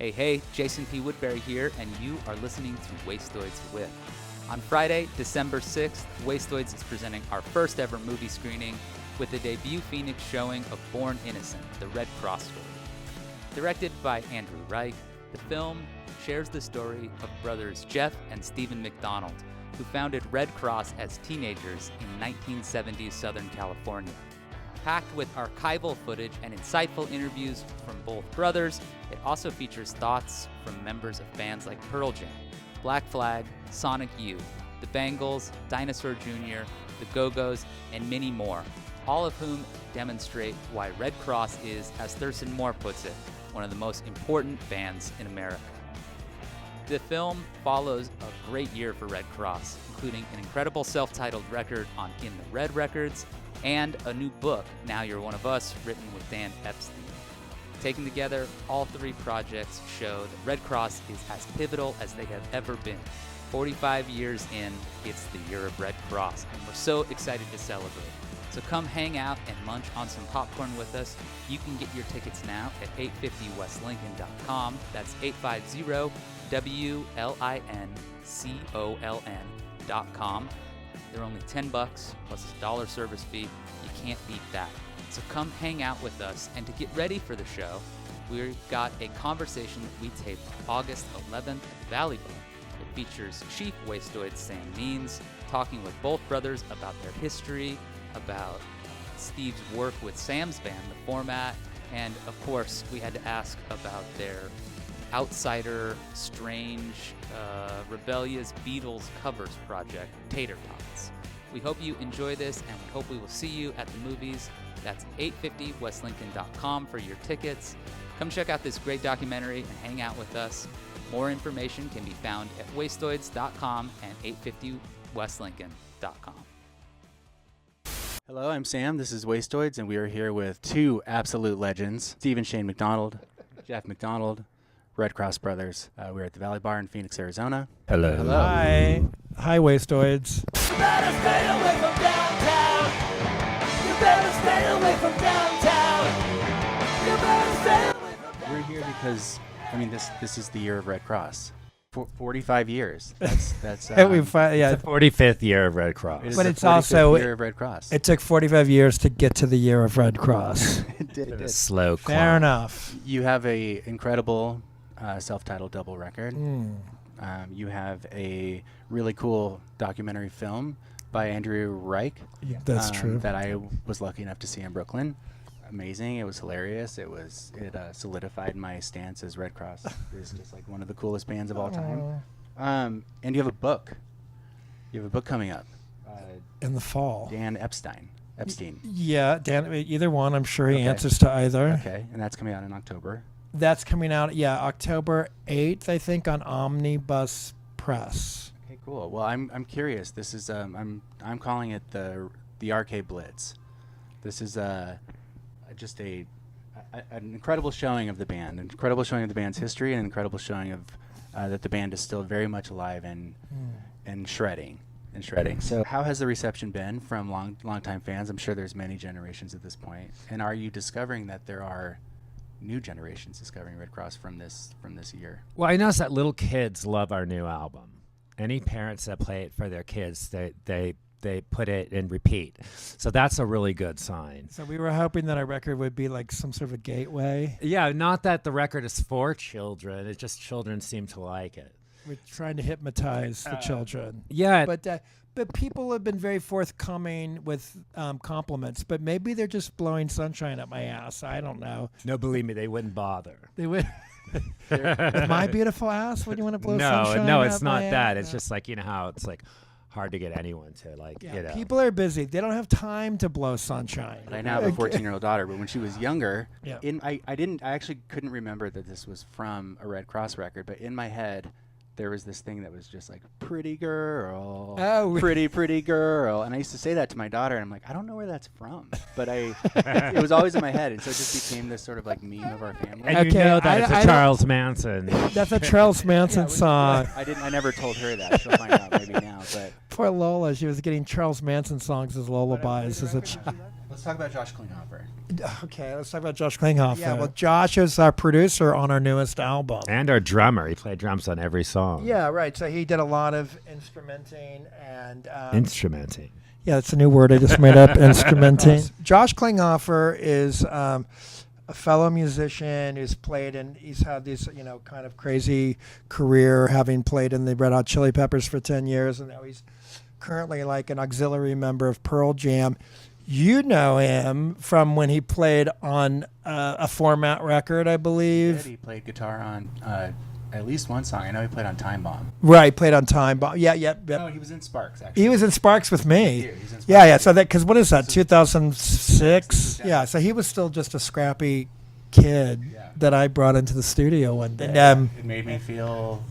Hey, Jason P. Woodbury here, and you are listening to WASTOIDS with. On Friday, December 6th, WASTOIDS is presenting our first ever movie screening with the debut Phoenix showing of Born Innocent, the Redd Kross story. Directed by Andrew Reich, the film shares the story of brothers Jeff and Steven McDonald, who founded Redd Kross as teenagers in 1970s Southern California. Packed with archival footage and insightful interviews from both brothers, it also features thoughts from members of bands like Pearl Jam, Black Flag, Sonic Youth, the Bangles, Dinosaur Jr., the Go-Go's, and many more, all of whom demonstrate why Redd Kross is, as Thurston Moore puts it, one of the most important bands in America. The film follows a great year for Redd Kross, including an incredible self-titled record on In the Red Records, and a new book, Now You're One of Us, written with Dan Epstein. Taken together, all three projects show that Redd Kross is as pivotal as they have ever been. 45 years in, it's the year of Redd Kross, and we're so excited to celebrate. So come hang out and munch on some popcorn with us. You can get your tickets now at 850westlincoln.com. That's 850WLINCOLN.com. They're only $10 plus a $1 service fee. You can't beat that. So come hang out with us. And to get ready for the show, we've got a conversation that we taped August 11th at the Valley Bar. It features Chief WASTOIDS Sam Means talking with both brothers about their history, about Steve's work with Sam's band, the format, and of course we had to ask about their outsider, strange, rebellious Beatles covers project, Tater Tots. We hope you enjoy this, and we hope we will see you at the movies. That's 850westlincoln.com for your tickets. Come check out this great documentary and hang out with us. More information can be found at wastoids.com and 850westlincoln.com. Hello, I'm Sam. This is WASTOIDS, and we are here with two absolute legends, Steve and Shane McDonald, Jeff McDonald, Redd Kross brothers. We're at the Valley Bar in Phoenix, Arizona. Hello. Hi. Hi, WASTOIDS. You better stay away from downtown. You better stay away from downtown. You better stay away from downtown. We're here because, this is the year of Redd Kross. 45 years. That's It's the 45th year of Redd Kross. But it's also year of Redd Kross. It took 45 years to get to the year of Redd Kross. It did. A slow climb. Fair enough. You have a incredible self-titled double record. You have a really cool documentary film by Andrew Reich. Yeah, that's true. That I was lucky enough to see in Brooklyn. Amazing. It was hilarious. It solidified my stance as Redd Kross is just like one of the coolest bands of all time. And you have a book. You have a book coming up. In the fall. Dan Epstein. Yeah, Dan. Either one. I'm sure he Okay. answers to either. Okay, and that's coming out in October. That's coming out. Yeah, October 8th, I think, on Omnibus Press. Okay, cool. Well, I'm curious. This is I'm calling it the Arcade Blitz. This is just an incredible showing of the band, an incredible showing of the band's history, and an incredible showing of that the band is still very much alive and shredding. So how has the reception been from longtime fans? I'm sure there's many generations at this point. And are you discovering that there are new generations discovering Redd Kross from this year? Well, I noticed that little kids love our new album. Any parents that play it for their kids, they put it in repeat. So that's a really good sign. So we were hoping that our record would be like some sort of a gateway. Yeah, not that the record is for children. It's just children seem to like it. We're trying to hypnotize the children. Yeah. But people have been very forthcoming with compliments. But maybe they're just blowing sunshine up my ass. I don't know. No, believe me, they wouldn't bother. They would. With my beautiful ass? What do you want to blow sunshine No, up it's my not that. ass? It's just like, you know how it's like hard to get anyone to People are busy. They don't have time to blow sunshine. But I now have a 14-year-old daughter, but when she was younger, Yeah. I actually couldn't remember that this was from a Redd Kross record, but in my head, there was this thing that was just like, pretty girl, pretty girl. And I used to say that to my daughter, and I'm like, I don't know where that's from. But it was always in my head, and so it just became this sort of like meme of our family. And you know that it's a Charles Manson. That's a Charles Manson song. I never told her that. She'll find out maybe now. But Poor Lola. She was getting Charles Manson songs as lullabies as a child. Let's talk about Josh Klinghoffer. Okay, let's talk about Josh Klinghoffer. Yeah, well, Yeah. Josh is our producer on our newest album. And our drummer. He played drums on every song. Yeah, right. So he did a lot of instrumenting and Instrumenting. yeah, that's a new word I just made up. Instrumenting. Josh Klinghoffer is a fellow musician who's played and he's had this kind of crazy career, having played in the Red Hot Chili Peppers for 10 years, and now he's currently like an auxiliary member of Pearl Jam. You know him from when he played on a Format record, I believe. He played guitar on at least one song. I know he played on Time Bomb. Right, played on Time Bomb. Yeah. No, he was in Sparks, actually. He was in Sparks with me. He's in Sparks. Yeah. So that, because what is that? 2006. Yeah. So he was still just a scrappy kid that I brought into the studio one day. And, it made me feel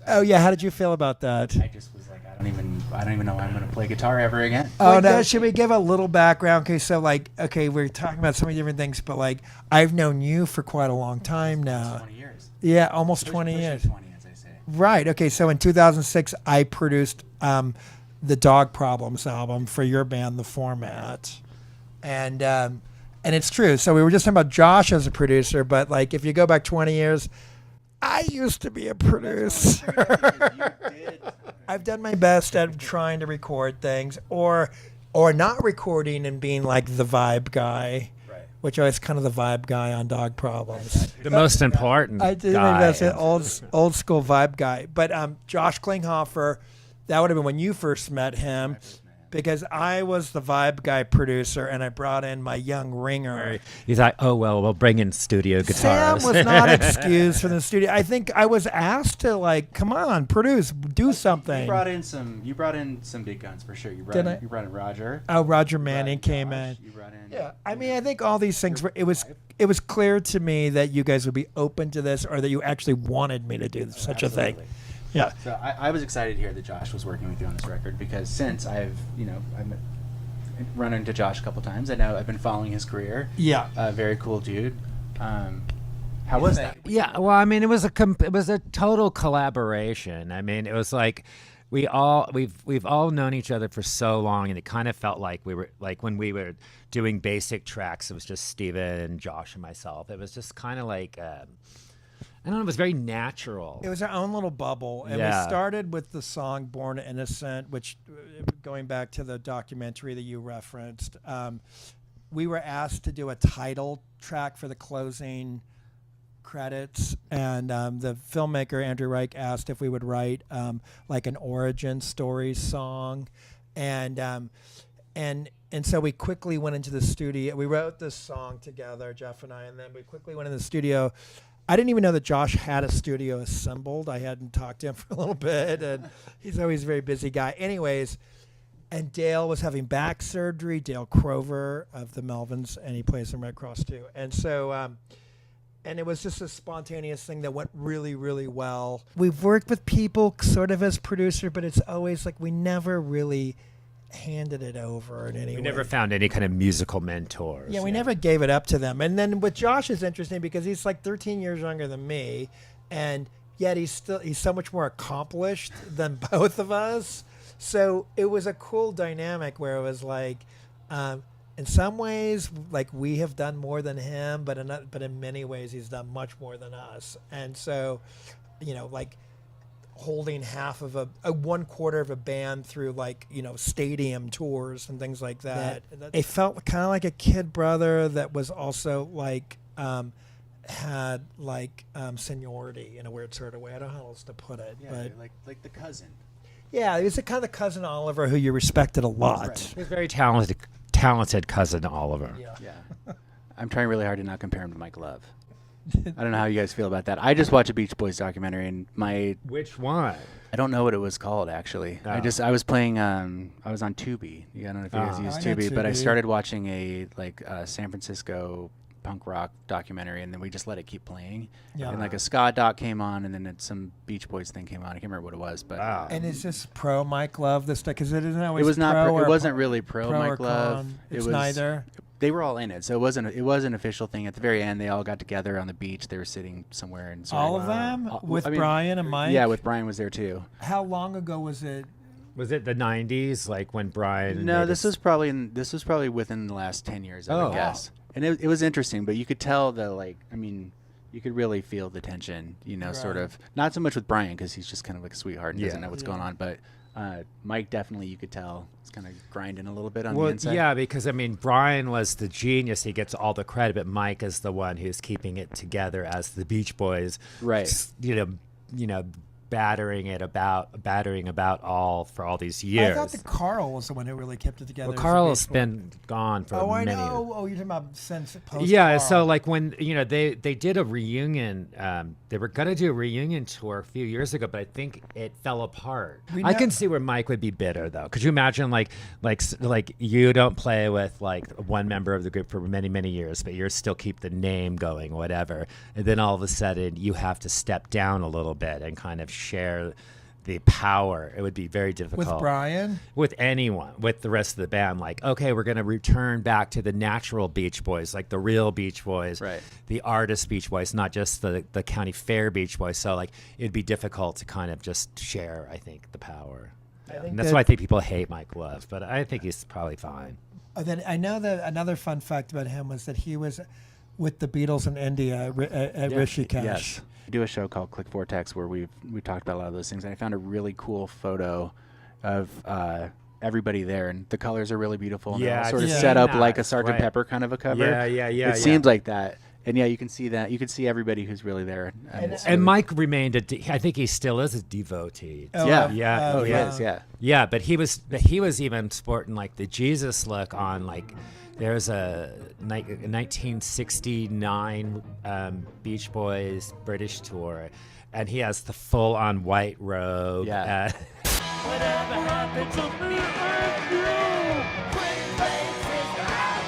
oh yeah, how did you feel about that? I just was like, I don't even know I'm going to play guitar ever again. Oh no! Should we give a little background? Okay, so we're talking about so many different things, but I've known you for quite a long time now. 20 years. Yeah, almost 20 years. 20, as I say. Right. Okay. So in 2006, I produced the Dog Problems album for your band, The Format, and it's true. So we were just talking about Josh as a producer, but if you go back 20 years, I used to be a producer. I've done my best at trying to record things, or not recording and being like the vibe guy. Which I was kind of the vibe guy on Dog Problems. The most important I did guy. my best, an old school vibe guy. But Josh Klinghoffer, that would have been when you first met him, because I was the vibe guy producer, and I brought in my young ringer. He's like, oh, well, we'll bring in studio guitars. Sam was not excused from the studio. I think I was asked to come on, produce, do something. You brought in some big guns for sure. You brought in Roger. Oh, Roger Manning came in. You brought in. Yeah, I mean, I think all these things were. It was clear to me that you guys would be open to this, or that you actually wanted me to do such a thing. Yeah. So I was excited to hear that Josh was working with you on this record, because since I've run into Josh a couple times, I know I've been following his career. Yeah. Very cool dude. How was that? Yeah, well, I mean, it was a total collaboration. I mean, it was like we've all known each other for so long, and it kind of felt like we were when we were doing basic tracks. It was just Steven and Josh and myself. It was just kind of I don't know, it was very natural. It was our own little bubble. And we started with the song Born Innocent, which, going back to the documentary that you referenced, we were asked to do a title track for the closing credits. And the filmmaker, Andrew Reich, asked if we would write an origin story song. And so we quickly went into the studio. We wrote this song together, Jeff and I, and then we quickly went in the studio. I didn't even know that Josh had a studio assembled. I hadn't talked to him for a little bit, and he's always a very busy guy. Anyways, and Dale was having back surgery, Dale Crover of the Melvins, and he plays in Redd Kross too. And so, and it was just a spontaneous thing that went really, really well. We've worked with people sort of as producer, but it's always we never really handed it over in any way. We never found any kind of musical mentors. Yeah, we never gave it up to them. And then with Josh is interesting because he's 13 years younger than me, and yet he's so much more accomplished than both of us. So it was a cool dynamic where it was in some ways we have done more than him, but in many ways he's done much more than us. And so, holding half of a 1/4 of a band through stadium tours and things like that. It felt kind of like a kid brother that was also had seniority in a weird sort of way. I don't know how else to put it. Yeah, but like the cousin. Yeah, he was a kind of the cousin Oliver who you respected a lot. Right. He was very talented cousin Oliver. Yeah. I'm trying really hard to not compare him to Mike Love. I don't know how you guys feel about that. I just watched a Beach Boys documentary, and Which one? I don't know what it was called, actually. Oh. I was playing, I was on Tubi. I don't know if you guys use Tubi, but I started watching a San Francisco punk rock documentary, and then we just let it keep playing. Yeah. And a ska doc came on, and then some Beach Boys thing came on. I can't remember what it was, but Wow. And is this pro Mike Love, this stuff? Because it isn't always it was not. pro It or wasn't really pro Mike or Love. con. It It's was neither. They were all in it, so it was an official thing. At the very end, they all got together on the beach. They were sitting somewhere and All of them? With Brian and Mike? Yeah, with Brian was there too. How long ago was it? Was it the 90s, like when Brian? No, made this his- was probably within the last 10 years, I Oh. would guess. And it was interesting, but you could tell you could really feel the tension, sort Right. of. Not so much with Brian because he's just kind of like a sweetheart and doesn't Yeah. know what's going on, but Mike definitely, you could tell, is kind of grinding a little bit on Well, the inside. yeah, because I mean, Brian was the genius; he gets all the credit, but Mike is the one who's keeping it together as the Beach Boys, Right. battering about all for all these years. I thought that Carl was the one who really kept it together. Well, as a Carl's Beach Boy. been gone for Oh, I many know. years. Oh, you're talking about since post. Yeah, so Carl. like when they did a reunion, they were gonna do a reunion tour a few years ago, but I think it fell apart. We I know- can see where Mike would be bitter though. Could you imagine like you don't play with like one member of the group for many years, but you're still keep the name going, whatever, and then all of a sudden you have to step down a little bit and kind of share the power. It would be very difficult with Brian. with anyone, with the rest of the band. Like, okay, we're going to return back to the natural Beach Boys, like the real Beach Boys, Right. the artist Beach Boys, not just the county fair Beach Boys. So like it'd be difficult to kind of just share, I think, the power. And that's that- why I think people hate Mike Love, but I think he's probably fine. Then I know that another fun fact about him was that he was with the Beatles in India at Rishikesh. Yes. We do a show called Click Vortex where we talked about a lot of those things, and I found a really cool photo of everybody there, and the colors are really beautiful. And they're all Yeah, sort of I've set seen up that. like a Sgt. Right. Pepper kind of a cover. Yeah. It seems like that, and yeah, you can see that. You can see everybody who's really there. It's And really- Mike remained I think he still is a devotee. Oh, Yeah. Yeah. Oh, he yeah. is. Yeah. Yeah, but he was even sporting like the Jesus look on like there's a 1969 Beach Boys British tour, and he has the full on white robe. Yeah. Whatever happened to me and you? Twin flames is that.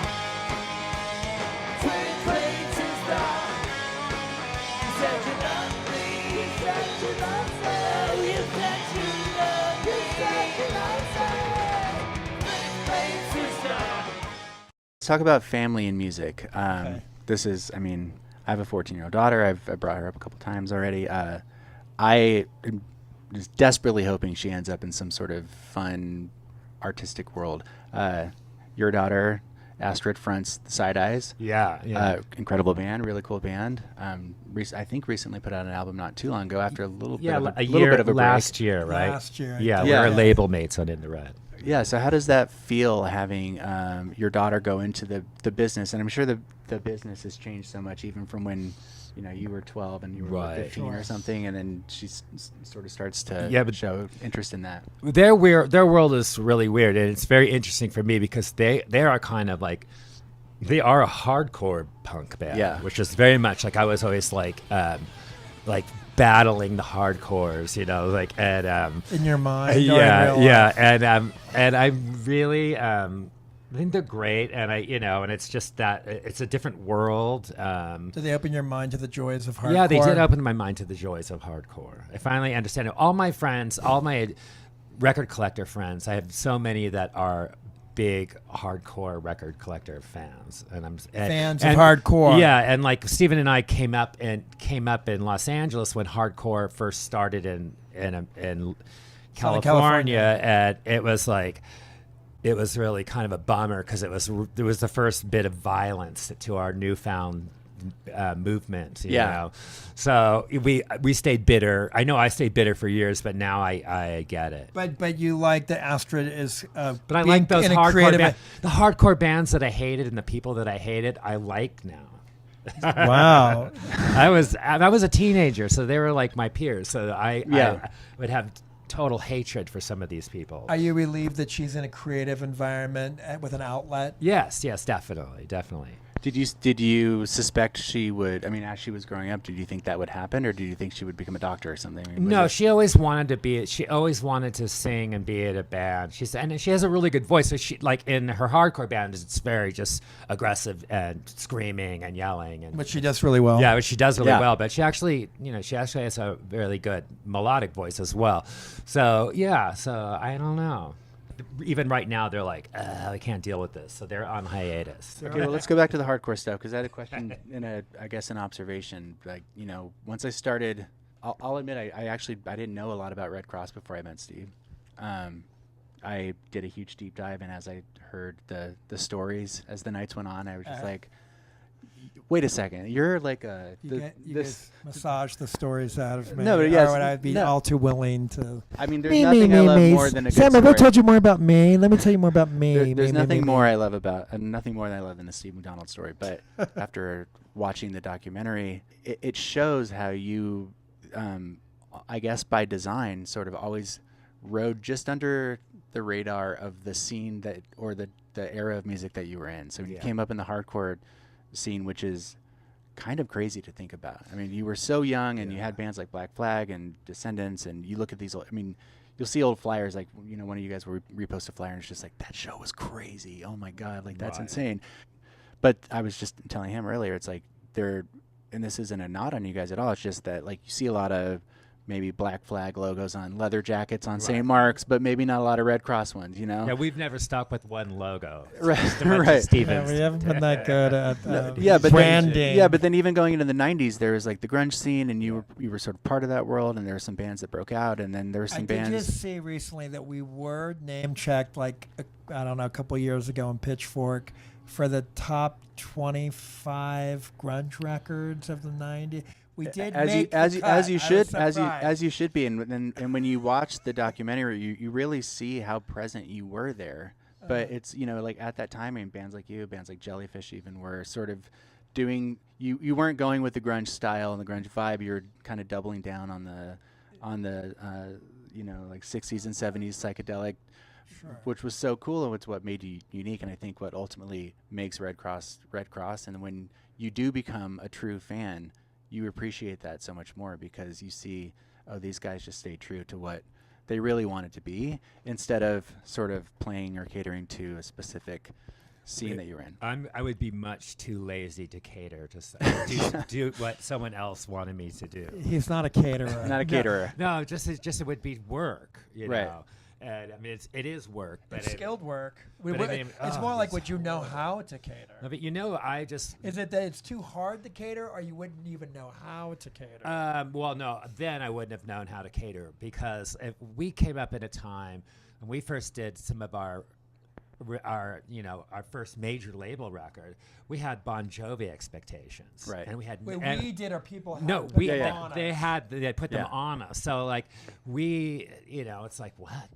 Twin flames is that. You said you love me. You said you love me. You said you love me. You said you love me. Twin flames is that. Let's talk about family and music. This is, I have a 14-year-old daughter. I brought her up a couple times already. I am just desperately hoping she ends up in some sort of fun, artistic world. Your daughter, Astrid, fronts the Side Eyes. Yeah. Incredible band, really cool band. I think recently put out an album not too long ago after a little bit Yeah, of a little year bit of a break. last year, right? Last year, I Yeah, think. we were Yeah. label mates on In the Red. Yeah, so how does that feel having your daughter go into the business? And I'm sure the business has changed so much even from when you were 12 and you were Right. 15 or something, and then she sort of starts to but show interest in that. Their world is really weird, and it's very interesting for me because they are kind of like they are a hardcore punk band, Yeah. which is very much like I was always like battling the hardcores, and In your mind. or in yeah, real yeah, life? and I really I think they're great, and and it's just that it's a different world. Did they open your mind to the joys of hardcore? Yeah, they did open my mind to the joys of hardcore. I finally understand it. All my friends, all my record collector friends, I have so many that are big hardcore record collector fans, and Fans of hardcore. Yeah, and like Steven and I came up in Los Angeles when hardcore first started in California, and it was like. It was really kind of a bummer because it was the first bit of violence to our newfound movement. You know? So we stayed bitter. I know I stayed bitter for years, but now I get it. But you like that Astrid is. But I being like those in a hardcore creative- the hardcore bands that I hated and the people that I hated. I like now. Wow. I was a teenager, so they were like my peers. So I would have total hatred for some of these people. Are you relieved that she's in a creative environment with an outlet? Yes, definitely. Did you suspect she would? I mean, as she was growing up, did you think that would happen, or did you think she would become a doctor or something? No, she always wanted to be. She always wanted to sing and be in a band. And she has a really good voice. So she, like in her hardcore band, it's very just aggressive and screaming and yelling. And But she does really well. yeah, she does really Yeah. well. But she actually has a really good melodic voice as well. So yeah, so I don't know. Even right now, they're like, I can't deal with this. So they're on hiatus. Okay, well, let's go back to the hardcore stuff because I had a question and an observation. Like, once I started, I'll admit I didn't know a lot about Redd Kross before I met Steve. I did a huge deep dive, and as I heard the stories as the nights went on, I was just like, wait a second, you're like a You guys massage the stories out of me. No, but yes, or would I be all too willing to? I mean, there's nothing I love more than a good Sam, have I story. told you more about me? Let me tell you more about me. There's nothing more I love about nothing more than I love than the Steve McDonald story. But after watching the documentary, it shows how you, I guess by design, sort of always rode just under the radar of the scene that or the era of music that you were in. So when you came up in the hardcore scene, which is kind of crazy to think about. I mean, you were so young, and you had bands like Black Flag and Descendants, and you look at these old, I mean, you'll see old flyers, like, you know, one of you guys will repost a flyer, and it's just like, that show was crazy. Oh my God, like, that's insane. But I was just telling him earlier, it's like, and this isn't a nod on you guys at all, it's just that, like, you see a lot of maybe Black Flag logos on leather jackets on St. Mark's, but maybe not a lot of Redd Kross ones, you know? Yeah, we've never stuck with one logo. Right. Yeah, we haven't been that good at but branding. Then, but then even going into the 90s, there was like the grunge scene, and you were sort of part of that world, and there were some bands that broke out, and then there were some bands. I did just see recently that we were name checked, like, I don't know, a couple of years ago in Pitchfork for the top 25 grunge records of the 90s. We did as you should be, and when you watch the documentary, you really see how present you were there. But it's, you know, like at that time, I mean, bands like Jellyfish even were sort of doing. You weren't going with the grunge style and the grunge vibe. You were kind of doubling down on the you know, like 60s and 70s psychedelic, which was so cool, and it's what made you unique. And I think what ultimately makes Redd Kross. And when you do become a true fan, you appreciate that so much more, because you see, oh, these guys just stayed true to what they really wanted to be, instead of sort of playing or catering to a specific scene that you're in. I would be much too lazy to cater to do what someone else wanted me to do. He's not a caterer. Not a caterer. No, just it would be work, you know. And I mean, it is work, but it's skilled work. It's more like, would you know how to cater? No, but you know, is it that it's too hard to cater, or you wouldn't even know how to cater? Well, no, then I wouldn't have known how to cater, because we came up at a time when we first did some of our first major label record, we had Bon Jovi expectations, right? And we had we did, or people had no, we they put them on us. So like we, you know, it's like, what?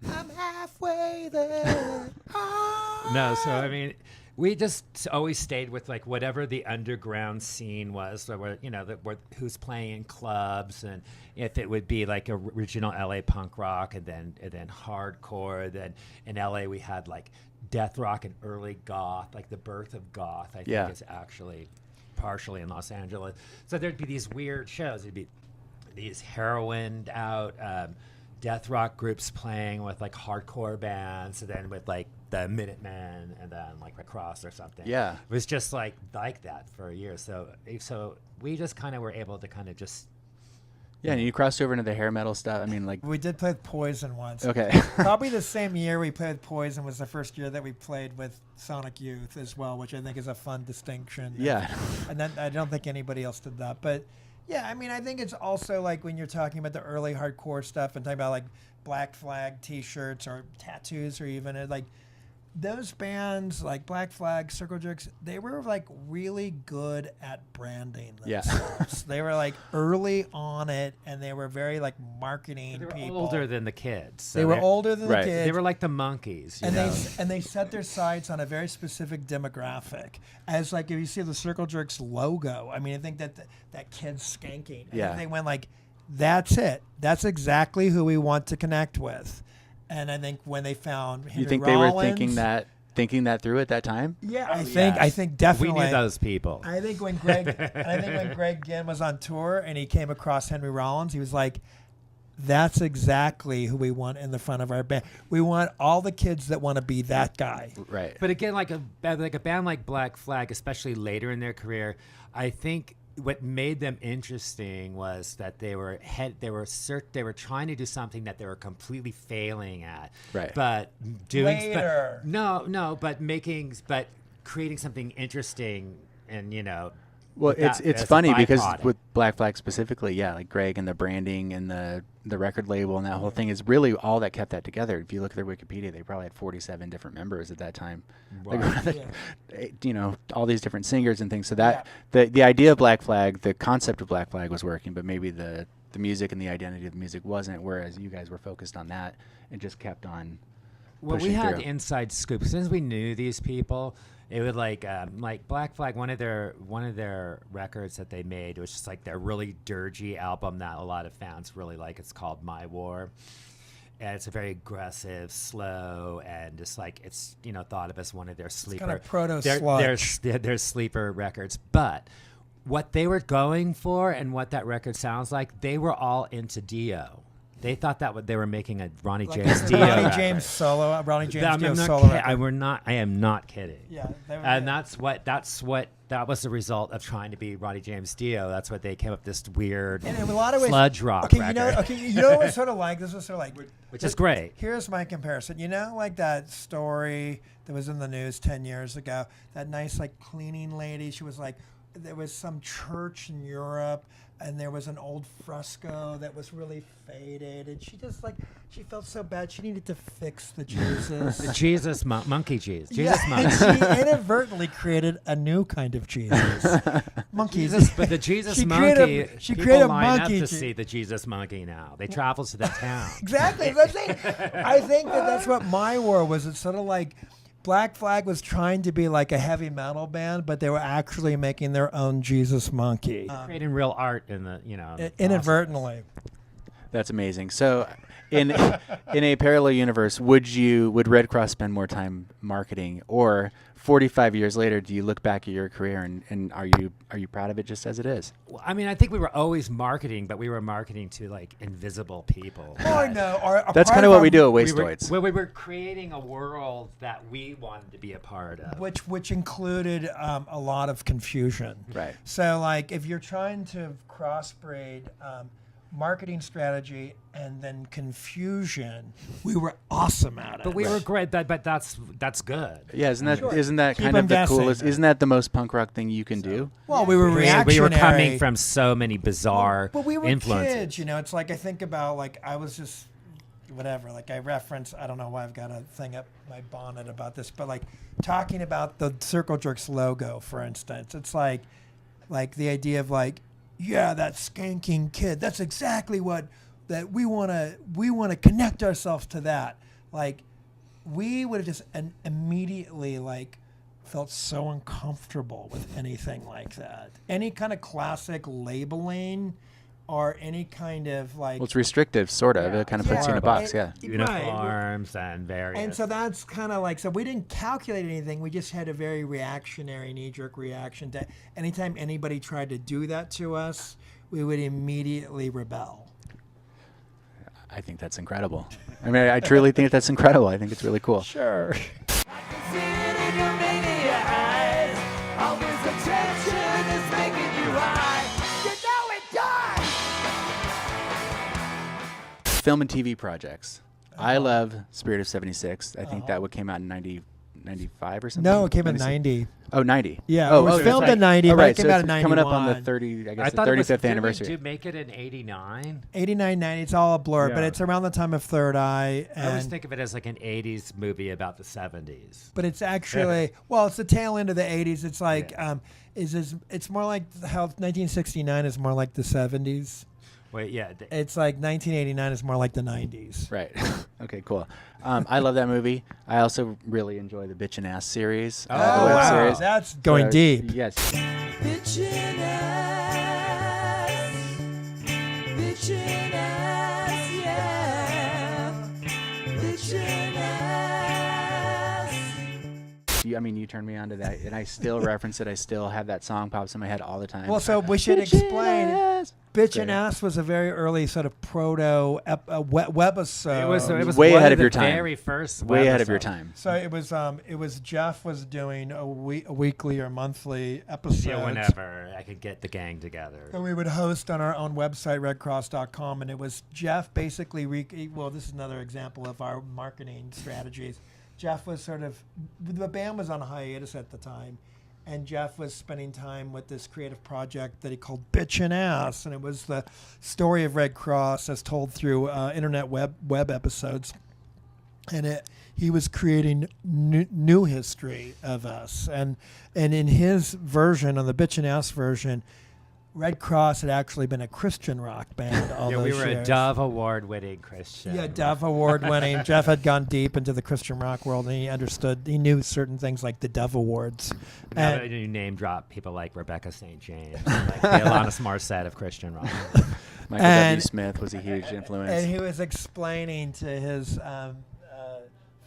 I'm halfway there. No, so I mean, we just always stayed with like whatever the underground scene was, or where, you know, who's playing in clubs, and if it would be like original LA punk rock, and then hardcore. Then in LA we had like death rock and early goth, like the birth of goth. I think is actually partially in Los Angeles. So there'd be these weird shows. It'd be these heroined out death rock groups playing with like hardcore bands, and then with like the Minutemen, and then like Redd Kross or something. Yeah, it was just like that for a year. So we just kind of were able to kind of just. Yeah, and you crossed over into the hair metal stuff. I mean, like we did play with Poison once. Okay. Probably the same year we played with Poison was the first year that we played with Sonic Youth as well, which I think is a fun distinction. Yeah. And then I don't think anybody else did that, but. Yeah, I mean, I think it's also like when you're talking about the early hardcore stuff and talking about like Black Flag T-shirts or tattoos, or even like those bands like Black Flag, Circle Jerks, they were like really good at branding themselves. They were like early on it, and they were very like marketing people. They were older than the kids. So they were older than the kids. They were like the Monkees. And they set their sights on a very specific demographic. As like if you see the Circle Jerks logo, I mean, I think that that kid's skanking. And they went like, that's it. That's exactly who we want to connect with. And I think when they found Henry you think Rollins, they were thinking that through at that time? Yeah, I think definitely. We knew those people. I think when Greg Ginn was on tour and he came across Henry Rollins, he was like, that's exactly who we want in the front of our band. We want all the kids that want to be that guy. Right. But again, like a band like Black Flag, especially later in their career, I think what made them interesting was that they were trying to do something that they were completely failing at. Right. But creating something interesting, and you know, Well, That- it's as a funny because byproduct. with Black Flag specifically, yeah, like Greg and the branding and the record label and that whole thing is really all that kept that together. If you look at their Wikipedia, they probably had 47 different members at that time. Right. Like, you know, all these different singers and things. So that the idea of Black Flag, the concept of Black Flag was working, but maybe the music and the identity of the music wasn't. Whereas you guys were focused on that and just kept on. Well, we pushing had through. inside scoop since we knew these people. It would like Black Flag. One of their records that they made was just like their really dirgy album that a lot of fans really like. It's called My War, and it's a very aggressive, slow, and just like it's thought of as one of their sleeper kind of proto their sludge. their sleeper records. But what they were going for and what that record sounds like, they were all into Dio. They thought that they were making a Ronnie James Dio Ronnie record. James solo, Ronnie James I'm Dio not solo. kid- record. I am not kidding. Yeah, they were- And that was the result of trying to be Ronnie James Dio. That's what they came up with this weird And in a lot of ways, sludge rock okay, record. you know what it's sort of like? This is sort of like, Which is great. Here's my comparison. You know, like that story that was in the news 10 years ago, that nice like cleaning lady. She was like, there was some church in Europe, and there was an old fresco that was really faded, and she just like, she felt so bad. She needed to fix the Jesus. The Jesus monkey Jesus. Yeah, Jesus and monkey. she inadvertently created a new kind of Jesus. Monkeys. But the Jesus She monkey, created a- she people created a line monkey up to Je- see the Jesus monkey now. They travel to the town. Exactly. That's it. I think that's what My War was. It's sort of like Black Flag was trying to be like a heavy metal band, but they were actually making their own Jesus monkey. Creating real art in the Inadvertently. That's amazing. So, in a parallel universe, would Redd Kross spend more time marketing, or 45 years later, do you look back at your career and are you proud of it just as it is? Well, I mean, I think we were always marketing, but we were marketing to like invisible people. Oh no! That's kind of what we do at We WASTOIDS. we were creating a world that we wanted to be a part of. Which included a lot of confusion. Right. So like if you're trying to crossbreed marketing strategy and then confusion, we were awesome at it. But we were great. But that's good. Yeah, isn't that Keep kind them of the guessing. coolest? Isn't that the most punk rock thing you can do? Well, we were We reactionary. were coming from so many bizarre But we were influences. kids, It's like I think about like I was just whatever. Like I reference. I don't know why I've got a thing up my bonnet about this, but like talking about the Circle Jerks logo, for instance, it's like the idea of like, yeah, that skanking kid. That's exactly what that we want to connect ourselves to that. Like we would have just immediately like felt so uncomfortable with anything like that. Any kind of classic labeling or any kind of like. Well, it's restrictive, sort of. It kind of puts you in a box, yeah. Uniforms and various. And so that's kind of like, so we didn't calculate anything. We just had a very reactionary, knee-jerk reaction to anytime anybody tried to do that to us, we would immediately rebel. I think that's incredible. I mean, I truly think that's incredible. I think it's really cool. Sure. See it in your mania eyes. Always attention is making you high. You know it does. Film and TV projects. I love Spirit of 76. I think that came out in 95 or something. No, it came in 96. 90. Oh, 90. Yeah, oh, it was that's filmed right. in 90, Oh, but it right. came So out it's in coming up on the 91. 30, I guess, I the thought it was 35th did anniversary. We make it in '89. 89, 90, it's all a blur, but Yeah. it's around the time of Third Eye. I always And think of it as like an '80s movie about the '70s. but it's actually it's the tail end of the 80s. It's like it's more like how 1969 is more like the 70s. Wait, yeah. It's like 1989 is more like the 90s. Right. Okay, cool. I love that movie. I also really enjoy the Bitch and Ass series. The web series. That's going deep. Yes. Bitchin' ass. Bitchin' ass, yeah. Bitchin' ass. You turned me on to that, and I still reference it. I still have that song pops in my head all the time. Well, so we should explain. Ass. Bitch and Ass was a very early sort of proto webisode. It was way one ahead of of your the time. Very first. Way ahead of your webisode. time. So it was Jeff was doing a weekly or monthly episode. Yeah, whenever I could get the gang together. And we would host on our own website, redcross.com, and it was Jeff basically. This is another example of our marketing strategies. Jeff was the band was on hiatus at the time, and Jeff was spending time with this creative project that he called Bitchin' Ass, and it was the story of Redd Kross as told through internet web episodes, and he was creating new history of us, and in his version, on the Bitchin' Ass version, Redd Kross had actually been a Christian rock band all those we were years. a Dove Award-winning Christian. Yeah, Dove Award-winning. Jeff had gone deep into the Christian rock world, and he knew certain things like the Dove Awards. Now And- you name drop people like Rebecca St. James, like the Alanis Morissette of Christian rock. Michael W. Smith was a huge influence. And he was explaining to his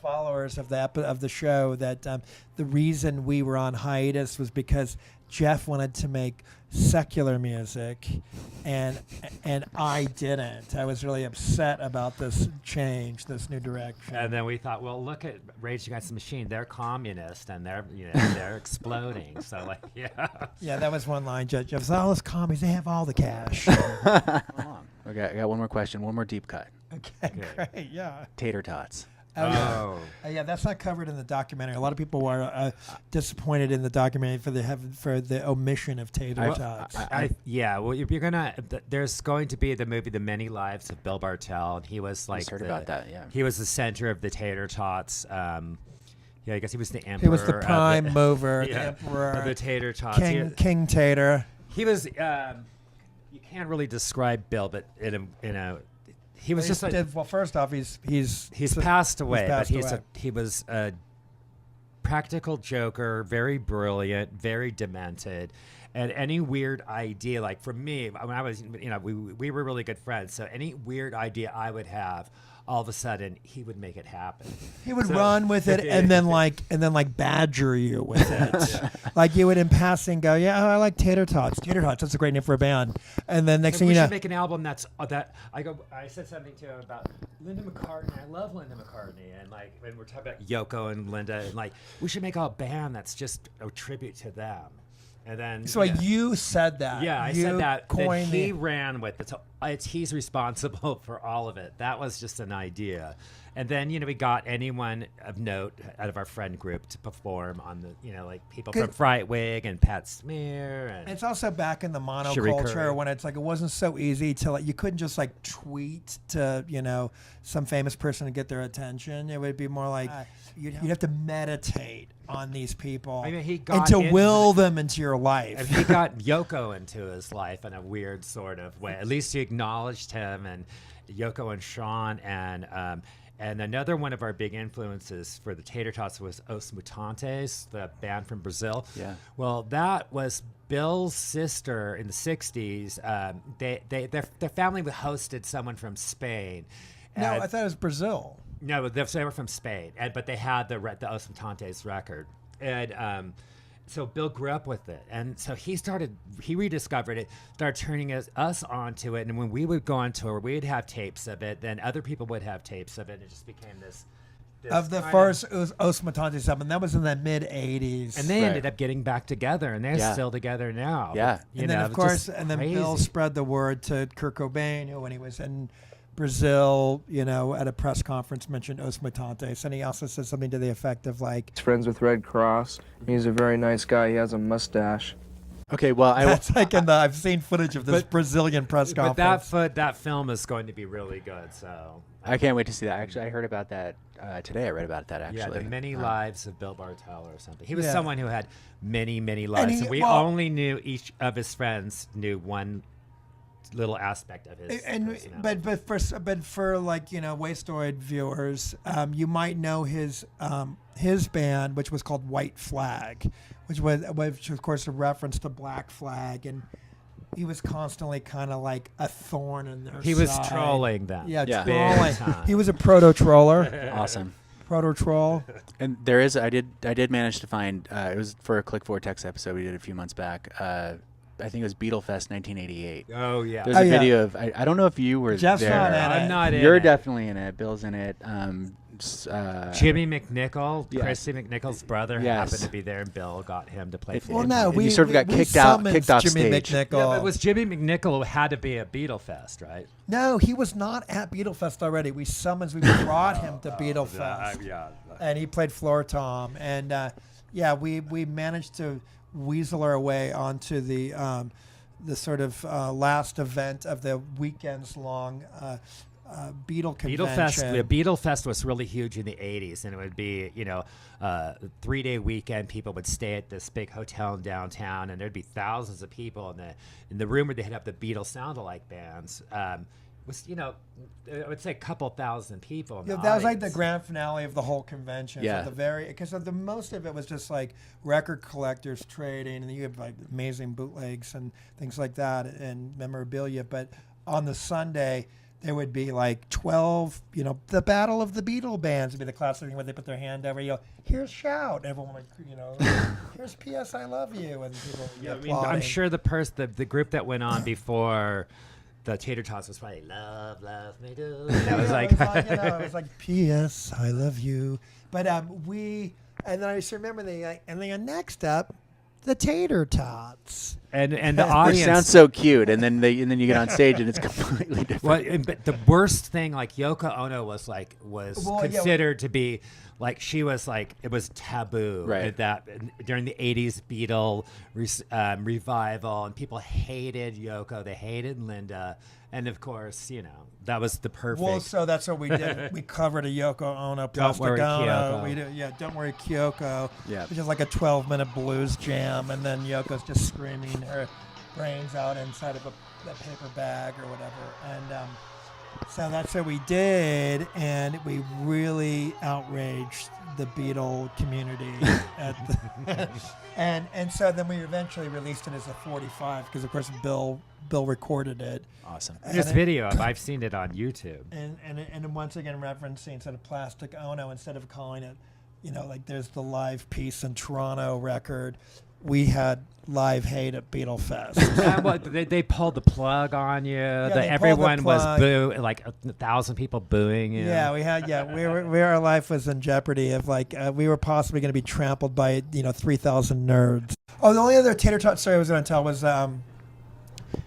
followers of the show that the reason we were on hiatus was because Jeff wanted to make secular music, and I didn't. I was really upset about this change, this new direction. And then we thought, well, look at Rage Against the Machine. They're communist and they're exploding. So like, yeah. Yeah, that was one line. Jeff said, all those commies, they have all the cash. Okay, I got one more question, one more deep cut. Okay, great, yeah. Tater tots. Yeah, that's not covered in the documentary. A lot of people were disappointed in the documentary for the omission of tater tots. Well, you're gonna. There's going to be the movie "The Many Lives of Bill Bartell," and he was like, heard about that. Yeah, he was the center of the tater tots. Yeah, I guess he was the emperor. He was the prime mover, the emperor of the tater tots. King Tater. He was. You can't really describe Bill, but in a he was just like, well, first off, he's passed away, he's but he was a practical joker, very brilliant, very demented, and any weird idea, like for me, when I was, we were really good friends, so any weird idea I would have, all of a sudden he would make it happen. He would run with it and then badger you with it. Like you would in passing go, yeah, I like tater tots. Tater tots, that's a great name for a band. And then next thing you know, we should make an album that I said something to him about Linda McCartney. I love Linda McCartney, and like when we're talking about Yoko and Linda, and like we should make a band that's just a tribute to them. And then you said that. Yeah, I said that. Then he the ran with it. So he's responsible for all of it. That was just an idea. And then, we got anyone of note out of our friend group to perform on the, like people from Frightwig and Pat Smear. And it's also back in the monoculture when it's like it wasn't so easy to you couldn't just like tweet to some famous person to get their attention. It would be more like you'd have to meditate on these people and to will them into your life. And he got Yoko into his life in a weird sort of way. At least he acknowledged him, and Yoko and Sean, and another one of our big influences for the Tater Tots was Os Mutantes, the band from Brazil. Yeah. Well, that was Bill's sister in the 60s. Their family hosted someone from Spain. No, I thought it was Brazil. No, they were from Spain, but they had the Os Mutantes record. And so Bill grew up with it. And so he rediscovered it, started turning us onto it. And when we would go on tour, we'd have tapes of it. Then other people would have tapes of it. And it just became this of the first Os Mutantes album. That was in the mid-'80s. And they ended up getting back together, and they're still together now. Yeah. And then, of course, then Bill spread the word to Kurt Cobain, who, when he was in Brazil, at a press conference, mentioned Os Mutantes, and he also said something to the effect of like, he's friends with Redd Kross. He's a very nice guy. He has a mustache. Okay, well, that's like I've seen footage of this Brazilian press conference. But that film is going to be really good. So I can't wait to see that. Actually, I heard about that today. I read about that actually. Yeah, the Many Lives of Bill Bartell or something. He was someone who had many, many lives, and we only knew each of his friends knew one little aspect of his personality. but for like Wastoid viewers, you might know his band, which was called White Flag, which of course a reference to Black Flag, and he was constantly kind of like a thorn in their He was trolling them. Yeah. Trolling. He was a proto troller. Awesome. Proto troll. And there is I did manage to find it was for a Click 4 Text episode we did a few months back. I think it was Beatlefest 1988. Oh yeah. There's a video of I don't know if you were Jeff's there. not in it. I'm not in You're it. definitely in it. Bill's in it. Jimmy McNichol, Yes. Christy McNichol's brother, Yes. happened to be there, and Bill got him to play. Well, no, you sort of got kicked off Jimmy stage. McNichol. Yeah, but it was Jimmy McNichol who had to be at Beatlefest, right? No, he was not at Beatlefest already. We brought him to Beatlefest. Yeah. And he played floor tom. And we managed to, weasel our way onto the sort of last event of the weekends long Beatle convention. Beatle Fest was really huge in the 80s, and it would be, 3-day weekend. People would stay at this big hotel in downtown, and there'd be thousands of people in the room where they had up the Beatles sound-alike bands. Was, I would say a couple thousand people. Yeah, that was like the grand finale of the whole convention. Yeah. Because the most of it was just like record collectors trading, and you have like amazing bootlegs and things like that, and memorabilia. But on the Sunday, there would be like 12, the Battle of the Beatle Bands would be the classic thing where they put their hand over, here's Shout. Everyone would, here's P.S. I Love You. And people would be applauding. I'm sure the group that went on before the Tater Tots was probably Love Me Do. That was like, it was like P.S. I Love You. But and then I just remember and then next up, the Tater Tots. And the audience Which sounds so cute, and then you get on stage and it's completely different. Well, but the worst thing, like Yoko Ono was considered to be like, she was like, it was taboo, right? That during the 80s Beatle revival, and people hated Yoko, they hated Linda, and of course, that was the perfect. Well, so that's what we did. We covered a Yoko Ono, Don't Worry, Kyoko. We did, Don't Worry, Kyoko. Yeah. Which is like a 12-minute blues jam, and then Yoko's just screaming her brains out inside of a paper bag or whatever. And so that's what we did, and we really outraged the Beatle community. And so then we eventually released it as a 45 because, of course, Bill recorded it. Awesome. There's video of. I've seen it on YouTube. And once again referencing sort of Plastic Ono, instead of calling it, like there's the Live Peace in Toronto record, we had Live Hate at Beatle Fest. They pulled the plug on you. Everyone was like 1,000 people booing you. Yeah, we had. Yeah, our life was in jeopardy of we were possibly going to be trampled by 3,000 nerds. Oh, the only other Tater Tot story I was going to tell was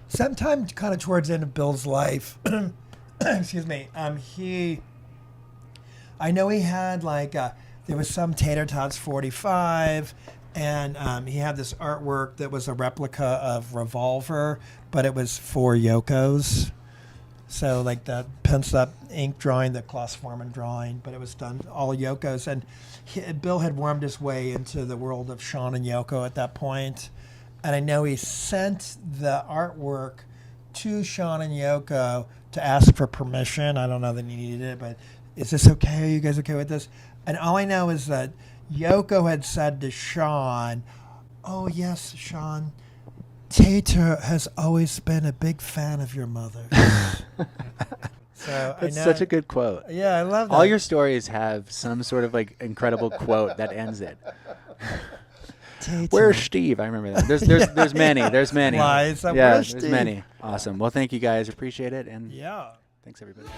sometime kind of towards the end of Bill's life. Excuse me. I know he had there was some Tater Tots 45. And he had this artwork that was a replica of Revolver, but it was 4 Yokos. So like the pencil up ink drawing, the Klaus Forman drawing, but it was done all Yokos. And Bill had wormed his way into the world of Sean and Yoko at that point. And I know he sent the artwork to Sean and Yoko to ask for permission. I don't know that he needed it, but is this okay? Are you guys okay with this? And all I know is that Yoko had said to Sean, "Oh yes, Sean, Tater has always been a big fan of your mother." So It's such a good quote. Yeah, I love that. All your stories have some sort of incredible quote that ends it. Tater. Where's Steve? I remember that. There's many. There's many. Lies. Yeah, Where's there's Steve? many. Awesome. Well, thank you guys. Appreciate it. And Yeah. thanks everybody.